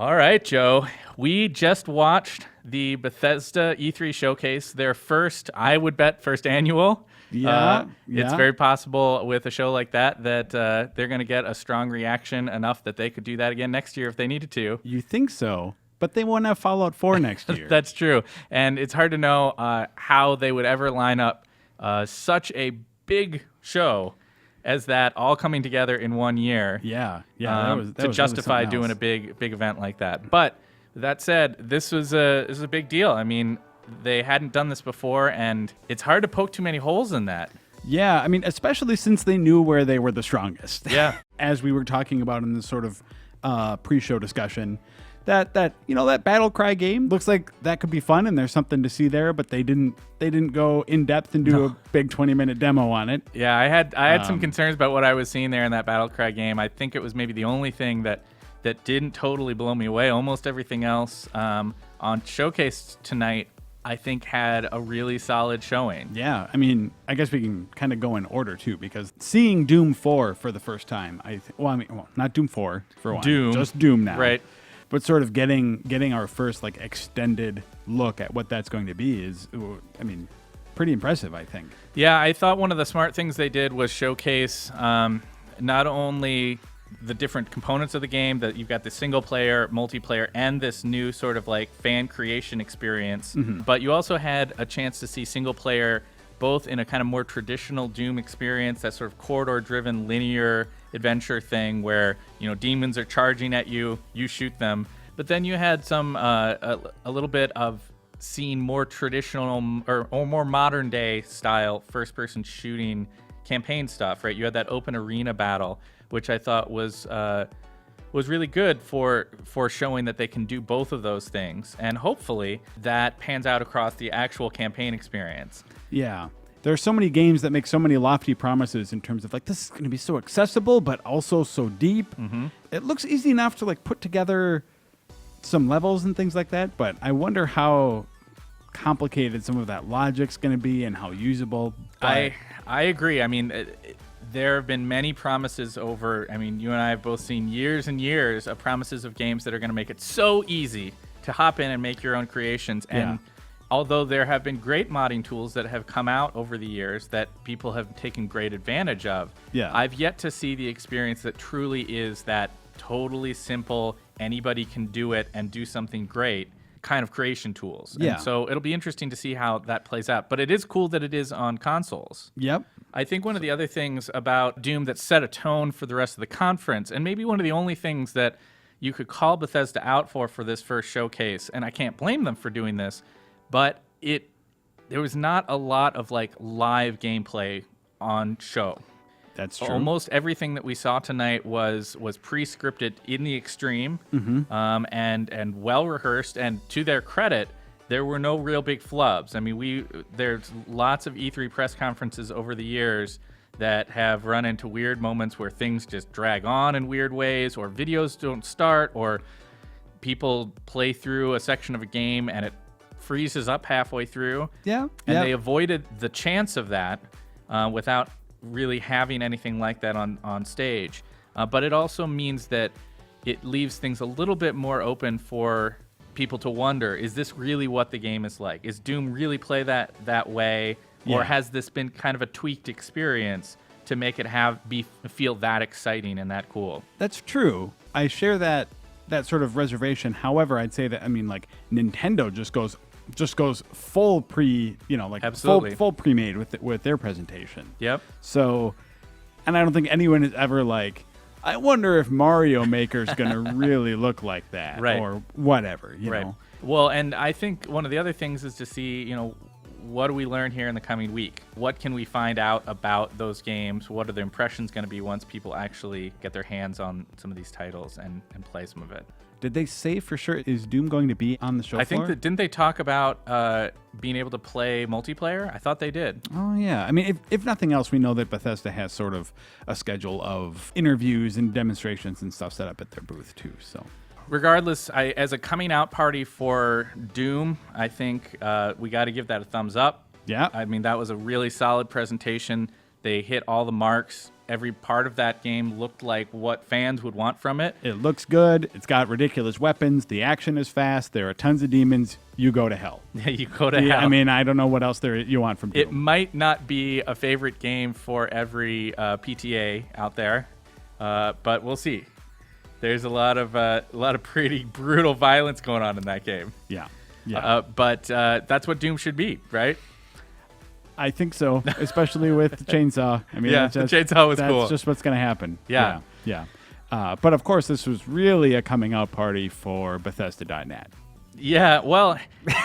All right, Joe. We just watched the Bethesda E3 showcase, their first, I would bet, first annual. Yeah. It's very possible with a show like that they're going to get a strong reaction enough that they could do that again next year if they needed to. You think so? But they won't have Fallout 4 next year. That's true. And it's hard to know how they would ever line up such a big show as that all coming together in 1 year. Yeah. To justify doing a big event like that. But that said, this was a big deal. I mean, they hadn't done this before, and it's hard to poke too many holes in that. Yeah, I mean, especially since they knew where they were the strongest. Yeah. As we were talking about in this sort of pre-show discussion, that battle cry game looks like that could be fun, and there's something to see there. But they didn't go in depth and do a big 20-minute demo on it. Yeah, I had some concerns about what I was seeing there in that battle cry game. I think it was maybe the only thing that didn't totally blow me away. Almost everything else on Showcase tonight, I think, had a really solid showing. Yeah, I mean, I guess we can kind of go in order too, because seeing Doom 4 for the first time, not Doom 4 for one, just Doom now, right? But sort of getting our first like extended look at what that's going to be is, I mean, pretty impressive, I think. Yeah, I thought one of the smart things they did was showcase not only the different components of the game, that you've got the single player, multiplayer, and this new sort of like fan creation experience, but you also had a chance to see single player both in a kind of more traditional Doom experience, that sort of corridor-driven linear adventure thing where, demons are charging at you, you shoot them. But then you had some a little bit of seeing more traditional or more modern day style first-person shooting campaign stuff, right? You had that open arena battle, which I thought was really good for showing that they can do both of those things, and hopefully that pans out across the actual campaign experience. Yeah. There are so many games that make so many lofty promises in terms of like, this is going to be so accessible, but also so deep. Mm-hmm. It looks easy enough to like put together some levels and things like that, but I wonder how complicated some of that logic's going to be and how usable. I agree. I mean, there have been many promises over, you and I have both seen years and years of promises of games that are going to make it so easy to hop in and make your own creations. And although there have been great modding tools that have come out over the years that people have taken great advantage of, I've yet to see the experience that truly is that totally simple, anybody can do it and do something great kind of creation tools. Yeah. And so it'll be interesting to see how that plays out. But it is cool that it is on consoles. Yep. I think one of the other things about Doom that set a tone for the rest of the conference, and maybe one of the only things that you could call Bethesda out for this first showcase, and I can't blame them for doing this, but there was not a lot of like live gameplay on show. That's true. Almost everything that we saw tonight was pre-scripted in the extreme, and well rehearsed. And to their credit, there were no real big flubs. I mean, there's lots of E3 press conferences over the years that have run into weird moments where things just drag on in weird ways, or videos don't start, or people play through a section of a game and it freezes up halfway through. Yeah. And they avoided the chance of that without really having anything like that on stage. But it also means that it leaves things a little bit more open for people to wonder, is this really what the game is like? Is Doom really play that way? Or has this been kind of a tweaked experience to make it feel that exciting and that cool? That's true. I share that sort of reservation. However, I'd say that, like Nintendo just goes full full pre-made with their presentation. Yep. So, and I don't think anyone is ever like, I wonder if Mario Maker's going to really look like that, right, or whatever, you know. Well, and I think one of the other things is to see, what do we learn here in the coming week? What can we find out about those games? What are the impressions going to be once people actually get their hands on some of these titles and play some of it? Did they say for sure, is Doom going to be on the show floor? I think didn't they talk about being able to play multiplayer? I thought they did. Oh, yeah. I mean, if nothing else, we know that Bethesda has sort of a schedule of interviews and demonstrations and stuff set up at their booth, too. So, regardless, as a coming out party for Doom, I think we got to give that a thumbs up. Yeah. I mean, that was a really solid presentation. They hit all the marks. every part of that game looked like what fans would want from it. It looks good. It's got ridiculous weapons. The action is fast. There are tons of demons. You go to hell. Yeah, you go to hell. I mean, I don't know what else you want from Doom. It might not be a favorite game for every PTA out there, but we'll see. There's a lot of pretty brutal violence going on in that game. Yeah. But that's what Doom should be, right? I think so, especially with the chainsaw. I mean, the chainsaw was cool. That's just what's going to happen. Yeah. But of course, this was really a coming out party for Bethesda.net. Yeah, well,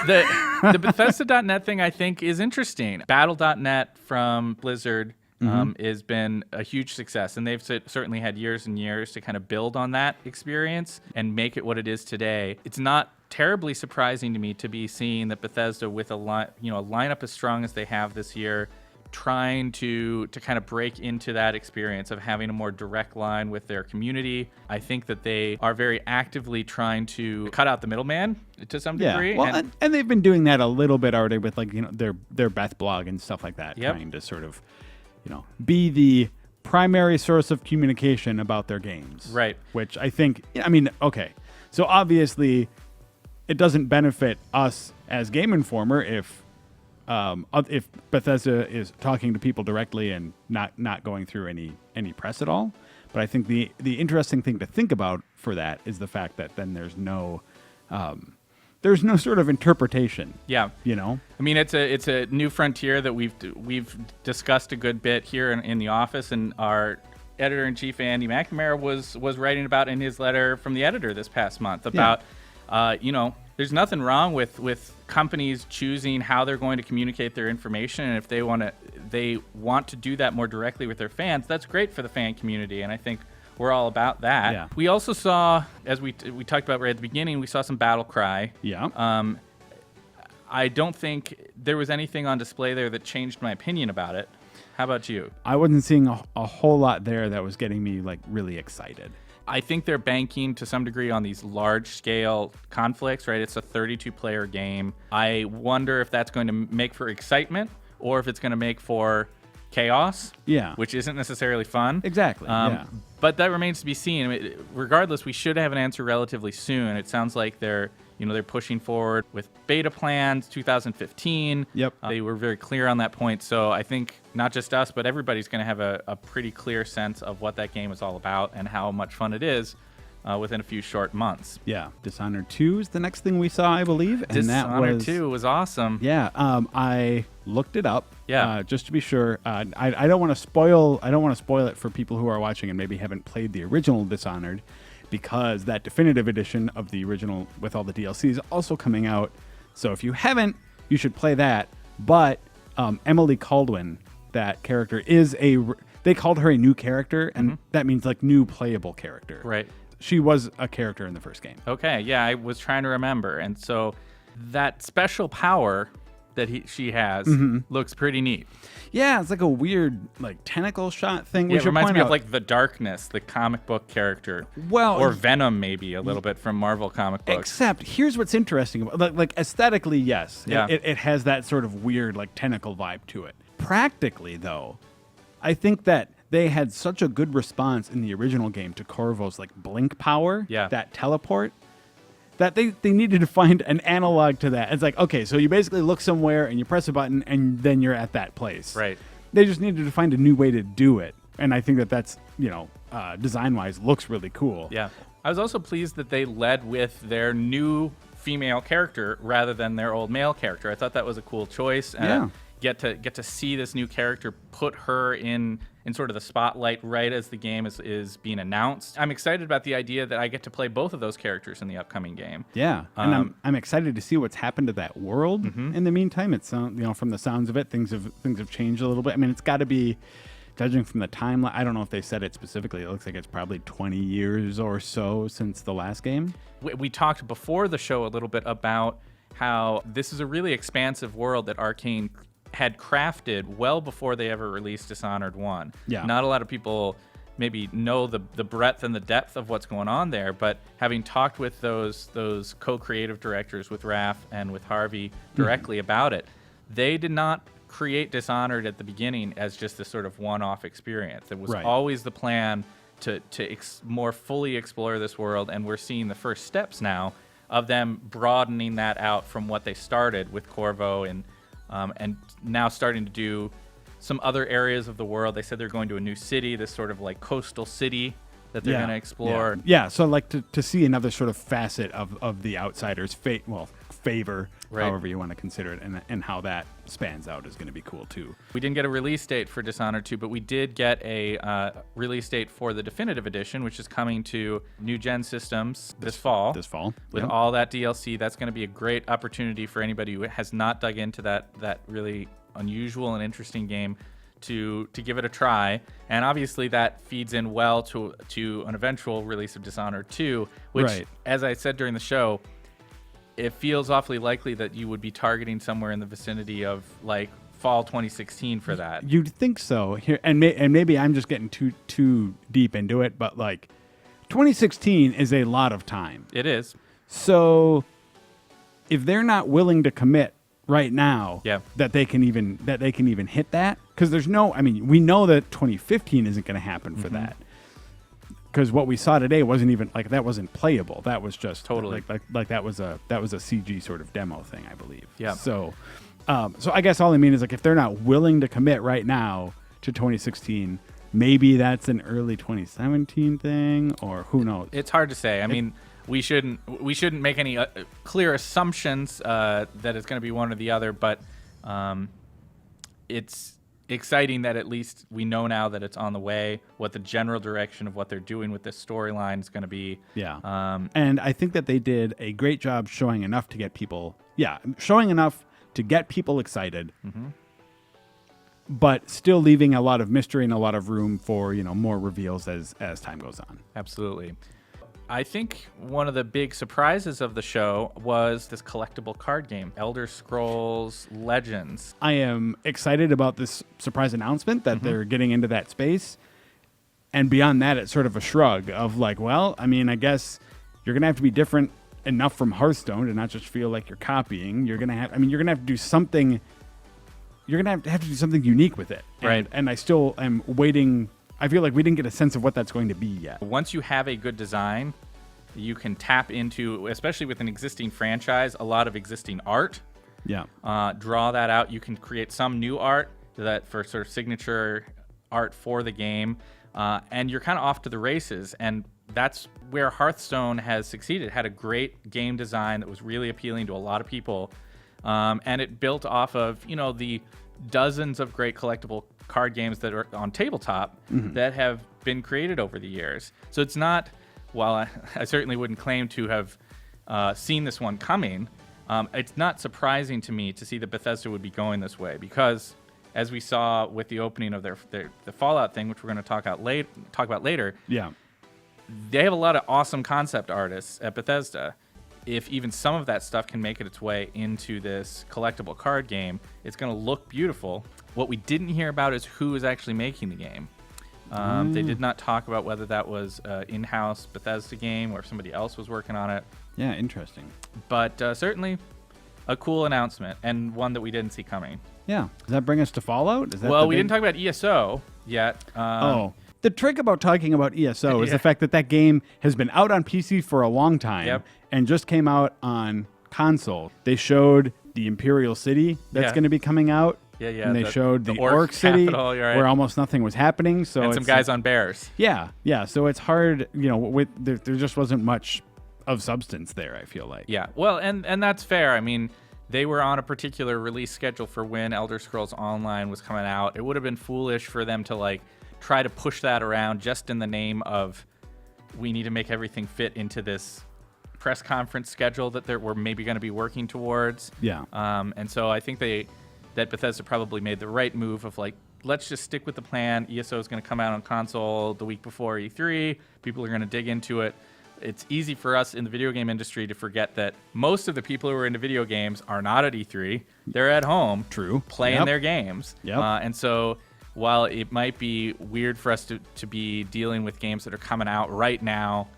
the Bethesda.net thing, I think, is interesting. Battle.net from Blizzard has been a huge success, and they've certainly had years and years to kind of build on that experience and make it what it is today. It's not terribly surprising to me to be seeing that Bethesda, with a lineup as strong as they have this year, trying to kind of break into that experience of having a more direct line with their community. I think that they are very actively trying to cut out the middleman to some degree. Yeah, well, and they've been doing that a little bit already with their Beth blog and stuff like that, trying to sort of be the primary source of communication about their games. Right. Which I think, okay, so obviously it doesn't benefit us as Game Informer if Bethesda is talking to people directly and not going through any press at all. But I think the interesting thing to think about for that is the fact that then there's no sort of interpretation. Yeah. I mean, it's a new frontier that we've discussed a good bit here in the office, and our editor-in-chief Andy McNamara was writing about in his letter from the editor this past month about there's nothing wrong with companies choosing how they're going to communicate their information, and if they want to do that more directly with their fans, that's great for the fan community, and I think we're all about that. Yeah. We also saw, as we talked about right at the beginning, we saw some battle cry. Yeah. I don't think there was anything on display there that changed my opinion about it. How about you? I wasn't seeing a whole lot there that was getting me really excited. I think they're banking to some degree on these large-scale conflicts, right? It's a 32-player game. I wonder if that's going to make for excitement or if it's going to make for chaos, which isn't necessarily fun. Exactly. But that remains to be seen. I mean, regardless, we should have an answer relatively soon. It sounds like they're pushing forward with beta plans, 2015. Yep. They were very clear on that point. So I think not just us, but everybody's going to have a pretty clear sense of what that game is all about and how much fun it is within a few short months. Yeah. Dishonored 2 is the next thing we saw, I believe. And Dishonored 2 was awesome. Yeah. I looked it up. Yeah. Just to be sure. I don't want to spoil it for people who are watching and maybe haven't played the original Dishonored, because that definitive edition of the original with all the DLC is also coming out. So if you haven't, you should play that. But Emily Caldwin, that character, they called her a new character, and that means new playable character. Right. She was a character in the first game. Okay, yeah, I was trying to remember. And so that special power that she has looks pretty neat. Yeah, it's like a weird tentacle shot thing. Yeah, it reminds me of the Darkness, the comic book character. Well, or Venom maybe a little bit from Marvel comic books. Except here's what's interesting about aesthetically, yes, yeah. it has that sort of weird tentacle vibe to it. Practically though, I think that they had such a good response in the original game to Corvo's blink power, that teleport, that they needed to find an analog to that. It's okay, so you basically look somewhere and you press a button and then you're at that place. Right. They just needed to find a new way to do it. And I think that's, design-wise looks really cool. Yeah. I was also pleased that they led with their new female character rather than their old male character. I thought that was a cool choice. Get to see this new character, put her in sort of the spotlight right as the game is being announced. I'm excited about the idea that I get to play both of those characters in the upcoming game. Yeah, and I'm excited to see what's happened to that world. In the meantime, it's from the sounds of it, things have changed a little bit. I mean, it's got to be, judging from the timeline, I don't know if they said it specifically. It looks like it's probably 20 years or so since the last game. We talked before the show a little bit about how this is a really expansive world that Arcane had crafted well before they ever released Dishonored 1. Yeah. Not a lot of people maybe know the breadth and the depth of what's going on there, but having talked with those co-creative directors, with Raph and with Harvey directly about it, they did not create Dishonored at the beginning as just this sort of one-off experience. It was Right. always the plan to more fully explore this world, and we're seeing the first steps now of them broadening that out from what they started with Corvo, and now starting to do some other areas of the world. They said they're going to a new city, this sort of like coastal city that they're going to explore. Yeah, so like to see another sort of facet of the Outsiders' favor, Right. however you want to consider it, and how that spans out is going to be cool too. We didn't get a release date for Dishonored 2, but we did get a release date for the Definitive Edition, which is coming to new-gen systems this fall. With Yep. all that DLC. That's going to be a great opportunity for anybody who has not dug into that really unusual and interesting game to give it a try. And obviously that feeds in well to an eventual release of Dishonored 2, which, Right. as I said during the show, it feels awfully likely that you would be targeting somewhere in the vicinity of like fall 2016 for that. You'd think so. Here and maybe I'm just getting too deep into it, but like 2016 is a lot of time. It is. So if they're not willing to commit right now, Yeah. that they can even hit that, because there's no, I mean, we know that 2015 isn't going to happen for that. Because what we saw today wasn't even like, that wasn't playable. That was just Totally. like that was a CG sort of demo thing, I believe. Yeah. So I guess all I mean is like if they're not willing to commit right now to 2016, maybe that's an early 2017 thing, or who knows. It's hard to say. I mean, we shouldn't make any clear assumptions that it's going to be one or the other, but it's exciting that at least we know now that it's on the way, what the general direction of what they're doing with this storyline is going to be. Yeah. And I think that they did a great job showing enough to get people excited, but still leaving a lot of mystery and a lot of room for, more reveals as time goes on. Absolutely. I think one of the big surprises of the show was this collectible card game, Elder Scrolls Legends. I am excited about this surprise announcement that they're getting into that space. And beyond that, it's sort of a shrug of like, well, I mean, I guess you're going to have to be different enough from Hearthstone to not just feel like you're copying. You're going to have to do something. You're going to have to do something unique with it. Right. And I still am waiting. I feel like we didn't get a sense of what that's going to be yet. Once you have a good design, you can tap into, especially with an existing franchise, a lot of existing art. Yeah. Draw that out. You can create some new art that for sort of signature art for the game, and you're kind of off to the races. And that's where Hearthstone has succeeded. Had a great game design that was really appealing to a lot of people, and it built off of the dozens of great collectible card games that are on tabletop that have been created over the years. So it's not, while I certainly wouldn't claim to have seen this one coming, it's not surprising to me to see that Bethesda would be going this way, because as we saw with the opening of the Fallout thing, which we're going to talk about later, Yeah. they have a lot of awesome concept artists at Bethesda. If even some of that stuff can make its way into this collectible card game, it's going to look beautiful. What we didn't hear about is who is actually making the game. They did not talk about whether that was an in-house Bethesda game or if somebody else was working on it. Yeah. Interesting. But certainly a cool announcement, and one that we didn't see coming. Yeah. Does that bring us to Fallout? Is that Well, the we big- didn't talk about ESO yet. The trick about talking about ESO is Yeah. the fact that game has been out on PC for a long time Yep. and just came out on console. They showed the Imperial City that's Yeah. going to be coming out. Yeah, yeah, And they the- showed the the orc Orc City capital, you're right. where almost nothing was happening. So and some it's guys on bears. Yeah. So it's hard, there just wasn't much of substance there, I feel like. Yeah, well, and that's fair. I mean, they were on a particular release schedule for when Elder Scrolls Online was coming out. It would have been foolish for them to try to push that around just in the name of we need to make everything fit into this press conference schedule that we're maybe going to be working towards. Yeah. And so I think that Bethesda probably made the right move of let's just stick with the plan. ESO is going to come out on console the week before E3. People are going to dig into it. It's easy for us in the video game industry to forget that most of the people who are into video games are not at E3. They're at home. True. Playing Yep. their games. Yep. And so while it might be weird for us to be dealing with games that are coming out right now,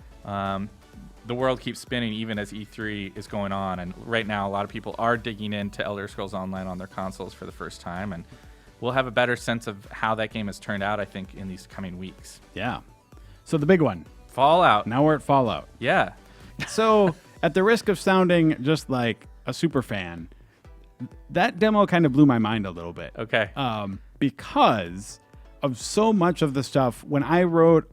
the world keeps spinning even as E3 is going on. And right now, a lot of people are digging into Elder Scrolls Online on their consoles for the first time. And we'll have a better sense of how that game has turned out, I think, in these coming weeks. Yeah. So the big one. Fallout. Now we're at Fallout. Yeah. So at the risk of sounding just like a super fan, that demo kind of blew my mind a little bit. Okay. Because of so much of the stuff when I wrote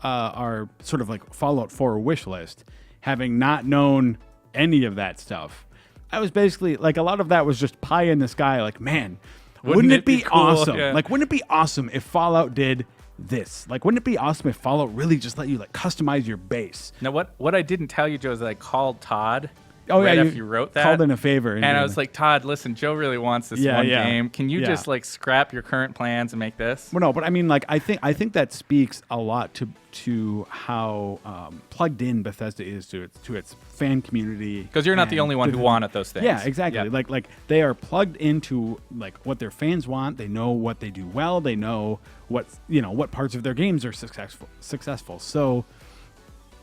our sort of like Fallout 4 wish list, having not known any of that stuff, I was basically like, a lot of that was just pie in the sky. Like, man, wouldn't it be cool? awesome? Yeah. Like, wouldn't it be awesome if Fallout did this? Like, wouldn't it be awesome if Fallout really just let you like customize your base? Now, what I didn't tell you, Joe, is that I called Todd. Oh right yeah, after you wrote that, called in a favor, and I was like, Todd, listen, Joe really wants this one game. Can you just like scrap your current plans and make this? Well, no, but I mean, like, I think that speaks a lot to how plugged in Bethesda is to its fan community. Because you're not the only one who wanted those things. Yeah, exactly. Yeah. Like they are plugged into like what their fans want. They know what they do well. They know what parts of their games are successful. So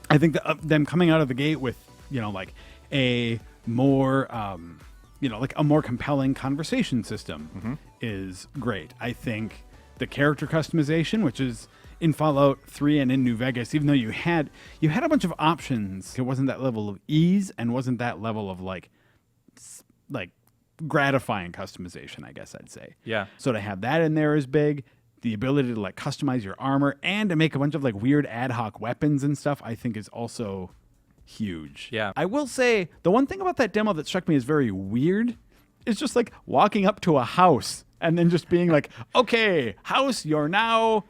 I think that, them coming out of the gate with like a more like a more compelling conversation system is great. I think the character customization, which is in Fallout 3 and in New Vegas, even though you had a bunch of options, it wasn't that level of ease and wasn't that level of like gratifying customization, I guess I'd say. Yeah. So to have that in there is big. The ability to like customize your armor and to make a bunch of like weird ad hoc weapons and stuff, I think is also huge. Yeah. I will say the one thing about that demo that struck me as very weird is just like walking up to a house and then just being like, okay, house, you're now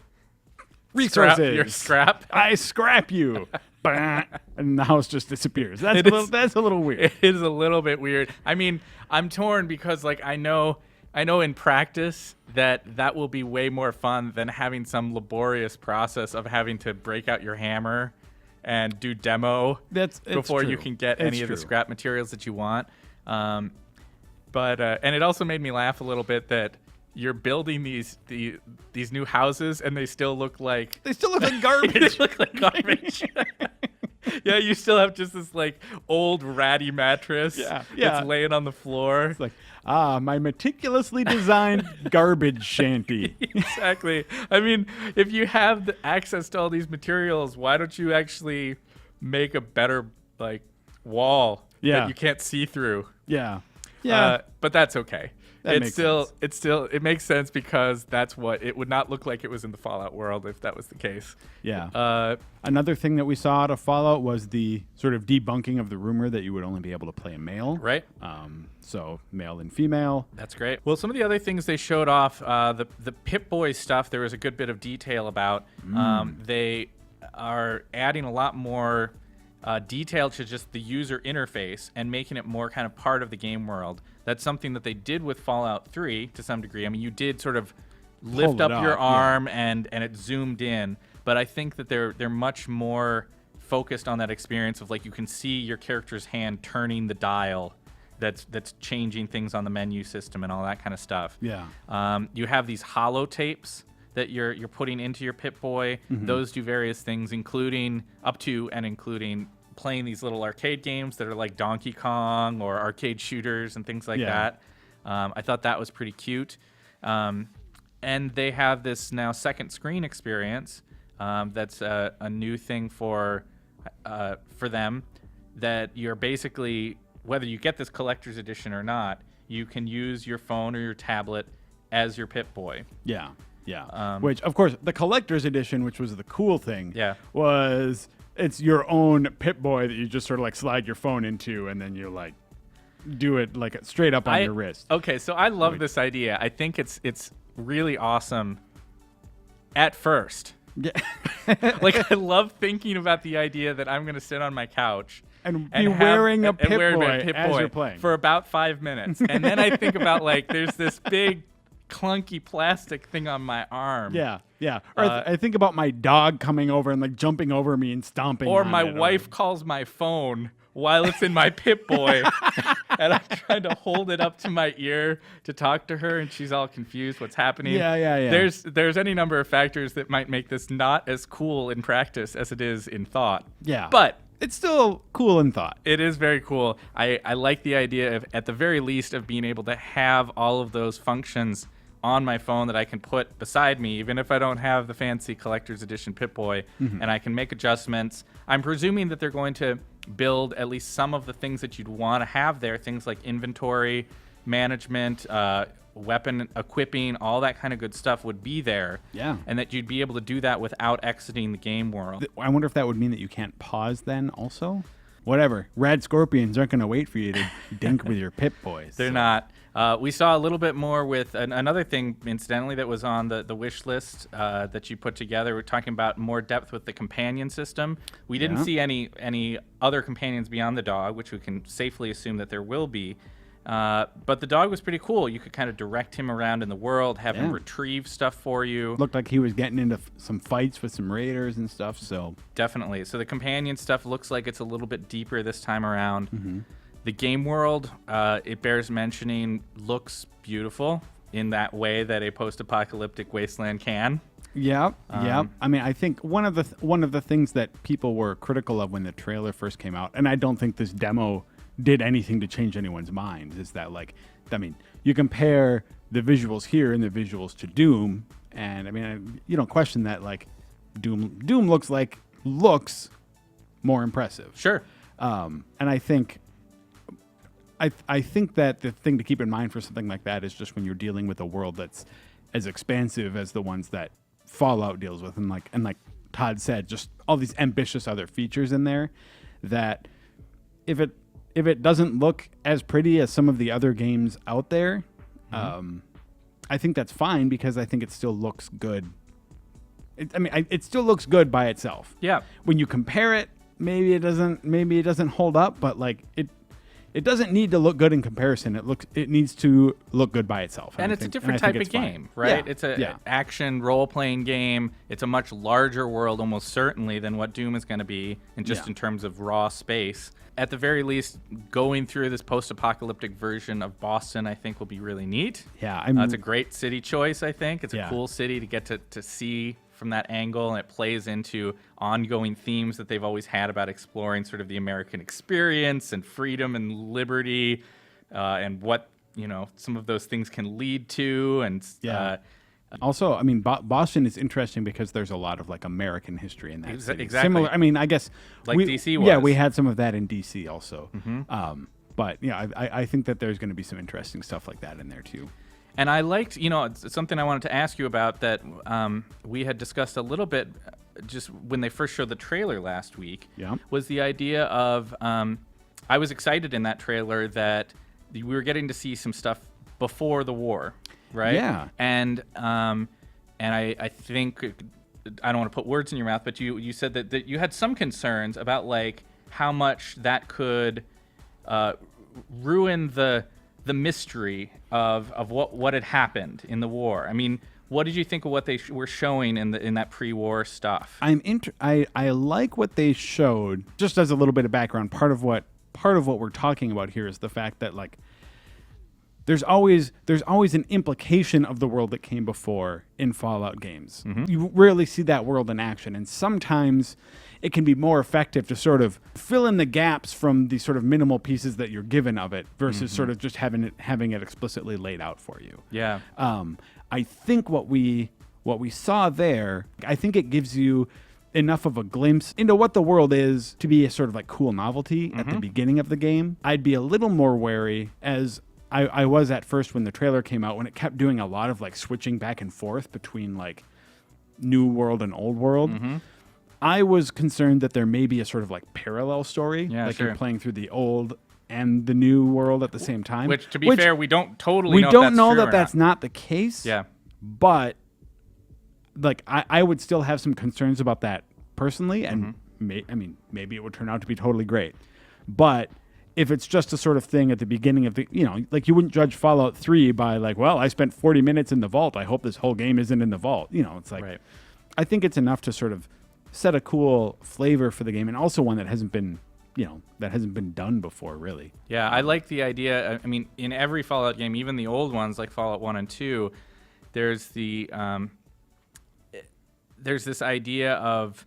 resources. Your scrap. I scrap you. Bah, and the house just disappears. That's a little weird. It is a little bit weird. I mean, I'm torn because like I know in practice that will be way more fun than having some laborious process of having to break out your hammer and do demo before you can get any of the scrap materials that you want. But and it also made me laugh a little bit that you're building these new houses and they still look like garbage. They look like garbage. Yeah, you still have just this like old ratty mattress that's laying on the floor. It's like, my meticulously designed garbage shanty. Exactly. I mean, if you have the access to all these materials, why don't you actually make a better like wall that you can't see through? Yeah. But that's okay. It makes sense because that's what it would not look like it was in the Fallout world if that was the case. Yeah. Another thing that we saw out of Fallout was the sort of debunking of the rumor that you would only be able to play a male. Right. So male and female. That's great. Well, some of the other things they showed off, the Pip-Boy stuff, there was a good bit of detail about. They are adding a lot more detail to just the user interface and making it more kind of part of the game world. That's something that they did with Fallout 3 to some degree. I mean, you did sort of lift up your arm and it zoomed in, but I think that they're much more focused on that experience of like you can see your character's hand turning the dial that's changing things on the menu system and all that kind of stuff. Yeah. You have these holotapes that you're putting into your Pip-Boy. Those do various things, including playing these little arcade games that are like Donkey Kong or arcade shooters and things like that. I thought that was pretty cute. And they have this now second screen experience that's a new thing for them, that you're basically, whether you get this collector's edition or not, you can use your phone or your tablet as your Pip-Boy. Yeah. Which, of course, the collector's edition, which was the cool thing, was it's your own Pip-Boy that you just sort of like slide your phone into and then you like do it like straight up on your wrist. Okay, so I love this idea. I think it's really awesome at first. Yeah. Like I love thinking about the idea that I'm going to sit on my couch and be wearing a Pip-Boy as you're playing for about 5 minutes. And then I think about like there's this big clunky plastic thing on my arm. Yeah. Or I think about my dog coming over and like jumping over me and stomping. Or on my it, wife calls my phone while it's in my Pip-Boy, and I'm trying to hold it up to my ear to talk to her, and she's all confused what's happening. Yeah. There's any number of factors that might make this not as cool in practice as it is in thought. Yeah. But it's still cool in thought. It is very cool. I like the idea of, at the very least, of being able to have all of those functions on my phone that I can put beside me, even if I don't have the fancy collector's edition Pip-Boy, and I can make adjustments. I'm presuming that they're going to build at least some of the things that you'd want to have there, things like inventory management, weapon equipping, all that kind of good stuff would be there. Yeah. And that you'd be able to do that without exiting the game world. I wonder if that would mean that you can't pause then also? Whatever. Rad scorpions aren't going to wait for you to dink with your Pip-Boys. They're not. We saw a little bit more with another thing, incidentally, that was on the wish list that you put together. We're talking about more depth with the companion system. We didn't see any other companions beyond the dog, which we can safely assume that there will be. But the dog was pretty cool. You could kind of direct him around in the world, have him retrieve stuff for you. Looked like he was getting into some fights with some raiders and stuff. So definitely. So the companion stuff looks like it's a little bit deeper this time around. The game world, it bears mentioning, looks beautiful in that way that a post-apocalyptic wasteland can. Yeah. I mean, I think one of the things that people were critical of when the trailer first came out, and I don't think this demo did anything to change anyone's mind, is that, like, I mean, you compare the visuals here and the visuals to Doom, and I mean, you don't question that, like, Doom looks more impressive. Sure. And I think that the thing to keep in mind for something like that is just when you're dealing with a world that's as expansive as the ones that Fallout deals with, and like Todd said, just all these ambitious other features in there, that if it doesn't look as pretty as some of the other games out there, I think that's fine, because I think it still looks good. It still looks good by itself. Yeah. When you compare it, maybe it doesn't hold up, but like it doesn't need to look good in comparison. It needs to look good by itself. And it's a different type of game, right? Yeah. It's an action role-playing game. It's a much larger world, almost certainly, than what Doom is going to be, in terms of raw space. At the very least, going through this post-apocalyptic version of Boston, I think, will be really neat. Yeah, it's a great city choice, I think. It's a cool city to get to see from that angle, and it plays into ongoing themes that they've always had about exploring sort of the American experience and freedom and liberty, and what, some of those things can lead to. And also, I mean, Boston is interesting because there's a lot of like American history in that city. Exactly. Similar, I mean, I guess like DC was. Yeah, we had some of that in DC also. But yeah, I think that there's going to be some interesting stuff like that in there too. And I liked, it's something I wanted to ask you about that we had discussed a little bit just when they first showed the trailer last week, was the idea of, I was excited in that trailer that we were getting to see some stuff before the war, right? Yeah. And I think, I don't want to put words in your mouth, but you said that you had some concerns about, like, how much that could ruin the mystery of what had happened in the war. I mean, what did you think of what they were showing in that pre-war stuff? I like what they showed. Just as a little bit of background, part of what we're talking about here is the fact that, like, there's always an implication of the world that came before in Fallout games. You rarely see that world in action, and sometimes it can be more effective to sort of fill in the gaps from the sort of minimal pieces that you're given of it versus sort of just having it explicitly laid out for you. Yeah. I think what we saw there, I think it gives you enough of a glimpse into what the world is to be a sort of like cool novelty at the beginning of the game. I'd be a little more wary, as I was at first when the trailer came out, when it kept doing a lot of like switching back and forth between like new world and old world. I was concerned that there may be a sort of like parallel story, you're playing through the old and the new world at the same time. Which, to be fair, we don't totally know if that's true. We don't know that that's not the case. Yeah. But like I would still have some concerns about that personally, and maybe it would turn out to be totally great. But if it's just a sort of thing at the beginning of the, like, you wouldn't judge Fallout 3 by like, well, I spent 40 minutes in the vault, I hope this whole game isn't in the vault. It's like, I think it's enough to sort of set a cool flavor for the game, and also one that hasn't been done before, really. Yeah, I like the idea. I mean, in every Fallout game, even the old ones like Fallout 1 and 2, there's this idea of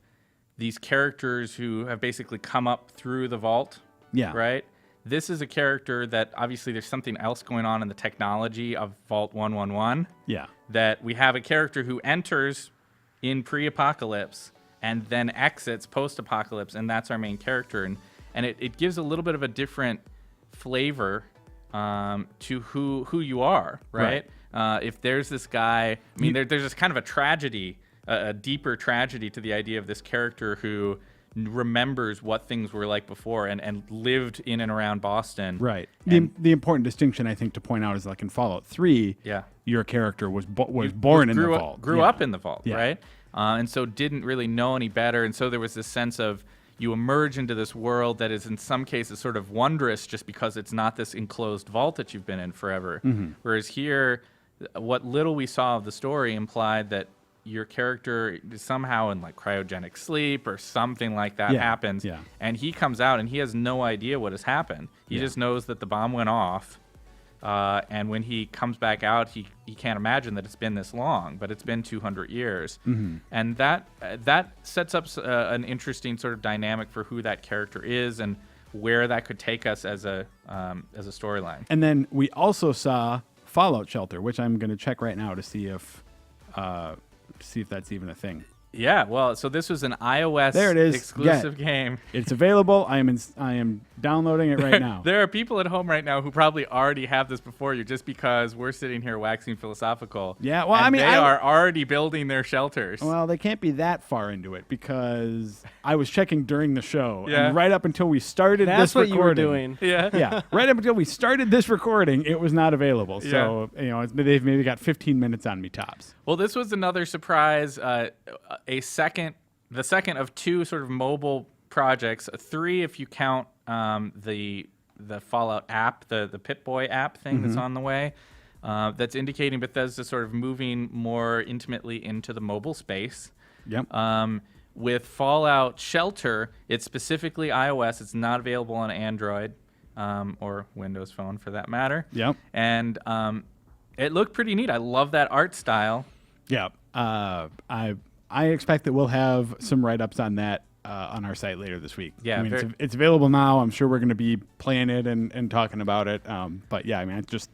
these characters who have basically come up through the vault. Yeah. Right? This is a character that obviously there's something else going on in the technology of Vault 111. Yeah. That we have a character who enters in pre-apocalypse and then exits post-apocalypse, and that's our main character. And it gives a little bit of a different flavor to who you are, right? If there's this guy, I mean, there's this kind of a tragedy, a deeper tragedy to the idea of this character who remembers what things were like before and lived in and around Boston. Right. The important distinction, I think, to point out is like in Fallout 3, your character was born in the vault. Grew up in the vault, Yeah. right? And so didn't really know any better. And so there was this sense of you emerge into this world that is in some cases sort of wondrous just because it's not this enclosed vault that you've been in forever. Whereas here, what little we saw of the story implied that your character is somehow in like cryogenic sleep or something like that happens. Yeah. And he comes out and he has no idea what has happened. He just knows that the bomb went off. And when he comes back out, he can't imagine that it's been this long, but it's been 200 years. And that sets up an interesting sort of dynamic for who that character is and where that could take us as a storyline. And then we also saw Fallout Shelter, which I'm going to check right now to see if that's even a thing. Yeah, well, so this was an iOS There it is. exclusive game. It's available. I am downloading it right now. There are people at home right now who probably already have this before you just because we're sitting here waxing philosophical. Yeah, well, and I mean, they are already building their shelters. Well, they can't be that far into it because I was checking during the show, Yeah. and right up until we started That's this what recording. you were doing. Yeah. Yeah, right up until we started this recording, it was not available. So they've maybe got 15 minutes on me tops. Well, this was another surprise. The second of two sort of mobile projects. Three, if you count the Fallout app, the Pip-Boy app thing that's on the way. That's indicating Bethesda sort of moving more intimately into the mobile space. Yep. With Fallout Shelter, it's specifically iOS. It's not available on Android or Windows Phone for that matter. Yep. And it looked pretty neat. I love that art style. Yeah. I expect that we'll have some write-ups on that on our site later this week. Yeah, I mean, it's available now. I'm sure we're going to be playing it and talking about it. But yeah, I mean, it's just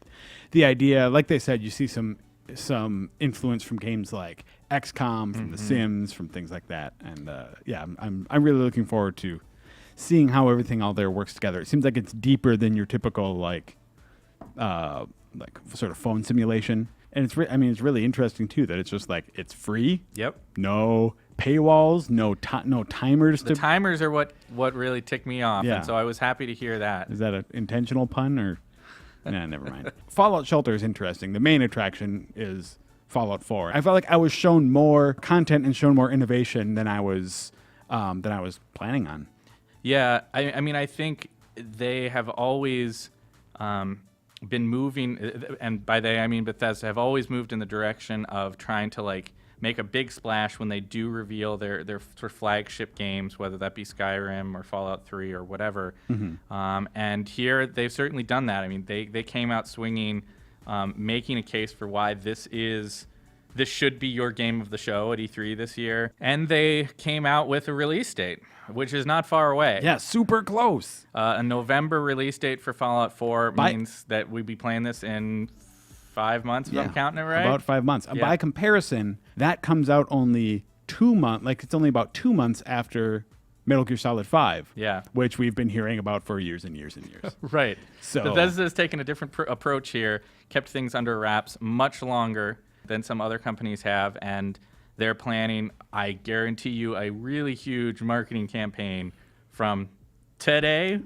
the idea. Like they said, you see some influence from games like XCOM, from The Sims, from things like that. And yeah, I'm really looking forward to seeing how everything all there works together. It seems like it's deeper than your typical like sort of phone simulation. And it's really interesting too that it's just like it's free. Yep. No paywalls, no timers. The timers are what really ticked me off, Yeah. and so I was happy to hear that. Is that an intentional pun or? Nah, never mind. Fallout Shelter is interesting. The main attraction is Fallout 4. I felt like I was shown more content and shown more innovation than I was planning on. Yeah, I mean, I think they have always been moving, and by they I mean Bethesda, have always moved in the direction of trying to like make a big splash when they do reveal their sort of flagship games, whether that be Skyrim or Fallout 3 or whatever. And here they've certainly done that. I mean, they came out swinging, making a case for why this should be your game of the show at E3 this year. And they came out with a release date, which is not far away. Yeah, super close. A November release date for Fallout 4 means that we'd be playing this in 5 months, if I'm counting it right. About 5 months. Yeah. By comparison, that comes out only 2 months. Like it's only about 2 months after Metal Gear Solid 5. Yeah. Which we've been hearing about for years and years and years. Right. So Bethesda has taken a different approach here, kept things under wraps much longer than some other companies have, and they're planning, I guarantee you, a really huge marketing campaign from today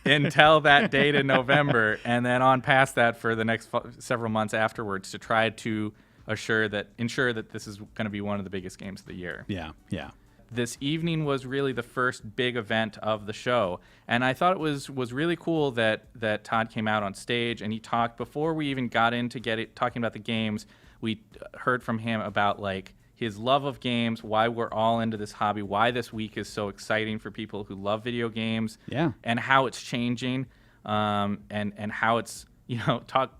until that date in November, and then on past that for the next several months afterwards to try to ensure that this is going to be one of the biggest games of the year. Yeah, yeah. This evening was really the first big event of the show, and I thought it was really cool that Todd came out on stage and he talked before we even got into talking about the games. We heard from him about like his love of games, why we're all into this hobby, why this week is so exciting for people who love video games, and how it's changing, and how it's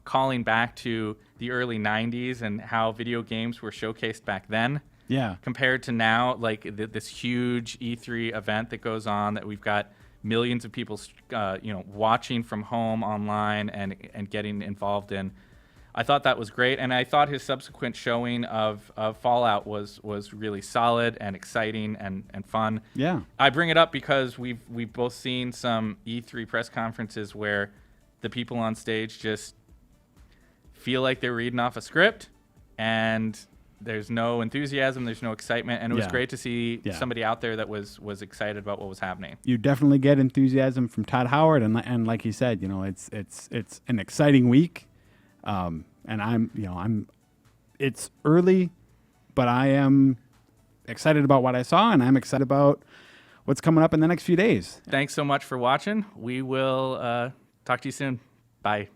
calling back to the early '90s and how video games were showcased back then. Yeah. compared to now, like this huge E3 event that goes on that we've got millions of people, watching from home online and getting involved in. I thought that was great, and I thought his subsequent showing of Fallout was really solid and exciting and fun. Yeah. I bring it up because we've both seen some E3 press conferences where the people on stage just feel like they're reading off a script, and there's no enthusiasm, there's no excitement, and it was great to see somebody out there that was excited about what was happening. You definitely get enthusiasm from Todd Howard, and like he said, it's an exciting week. And it's early, but I am excited about what I saw, and I'm excited about what's coming up in the next few days. Thanks so much for watching. We will talk to you soon. Bye.